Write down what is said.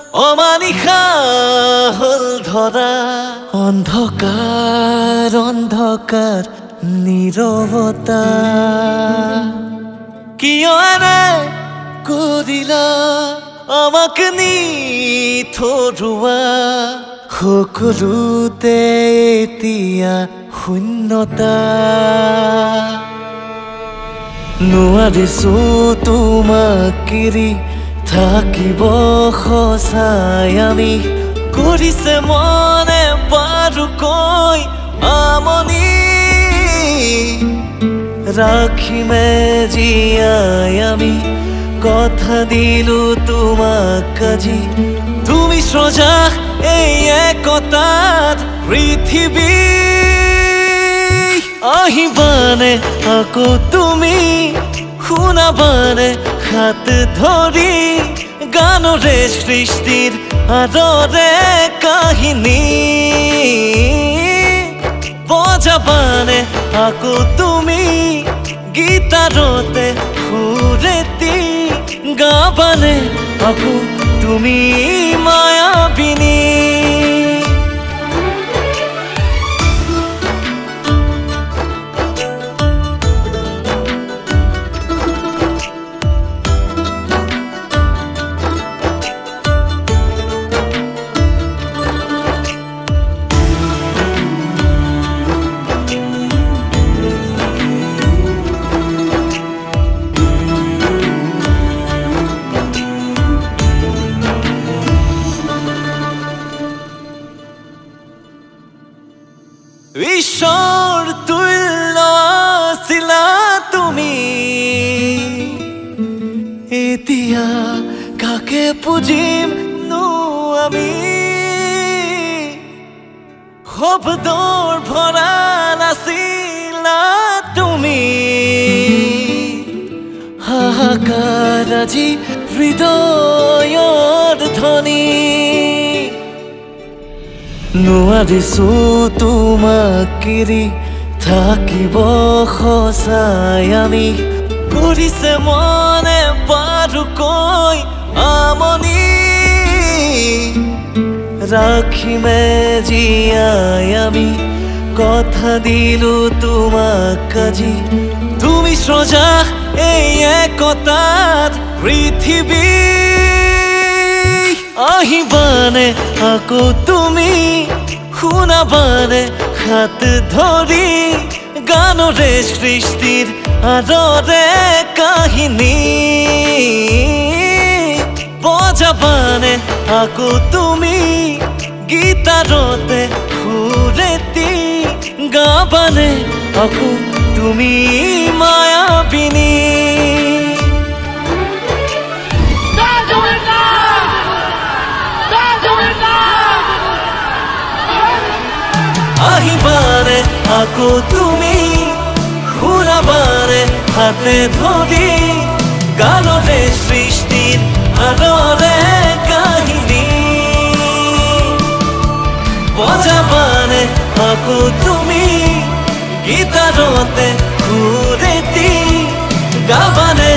অমানিশা হল ধৰা অন্ধকাৰ অন্ধকাৰ নীৰৱতা কিয় এনে কৰিলা আমাক নিথৰুৱা সকলোতে এতিয়া শূন্যতা নোৱাৰিছো তোমাক এৰি থাকিব সঁচাই আমি কৰিছে মনে বাৰুকৈ আমনি ৰাখিমে জীয়াই আমি কথা দিলো তোমাক আজি তুমি সজা এই একতাত পৃথিৱী আহিবানে আকৌ তুমি শুনাবানে হাত ধৰি গানৰে সৃষ্টিৰ আদৰে কাহিনী বজাবানে আকৌ তুমি গীতাৰতে সুৰেতি গাবানে আকৌ তুমি মায়াবিনী ঈশ্বৰ তুল্য আছিলা তুমি এতিয়া কাকে পুজিম নো আমি শব্দৰ ভঁৰাল আছিলা তুমি হাহাকাৰ আজি হৃদয়ৰ ধ্বনি নোৱাৰিছো তোমাক এৰি থাকিব সঁচাই আমি কৰিছে মনে বাৰুকৈ আমনি ৰাখিমে জীয়াই আমি কথা দিলো তোমাক আজি তুমি সজা এই একতাত পৃথিৱী আহিবানে আকৌ তুমি শুনাবানে হাত ধৰি গানৰে সৃষ্টিৰ আদৰে কাহিনী বজাবানে আকৌ তুমি গীতাৰতে সুৰেতি গাবানে আকৌ তুমি মায়াবিনী আহিবানে আকৌ তুমি শুনাবানে হাতে ধৰি গানৰে সৃষ্টিৰ আদৰে কাহিনী বজাবানে আকৌ তুমি গীতাৰতে সুৰেতি গাবানে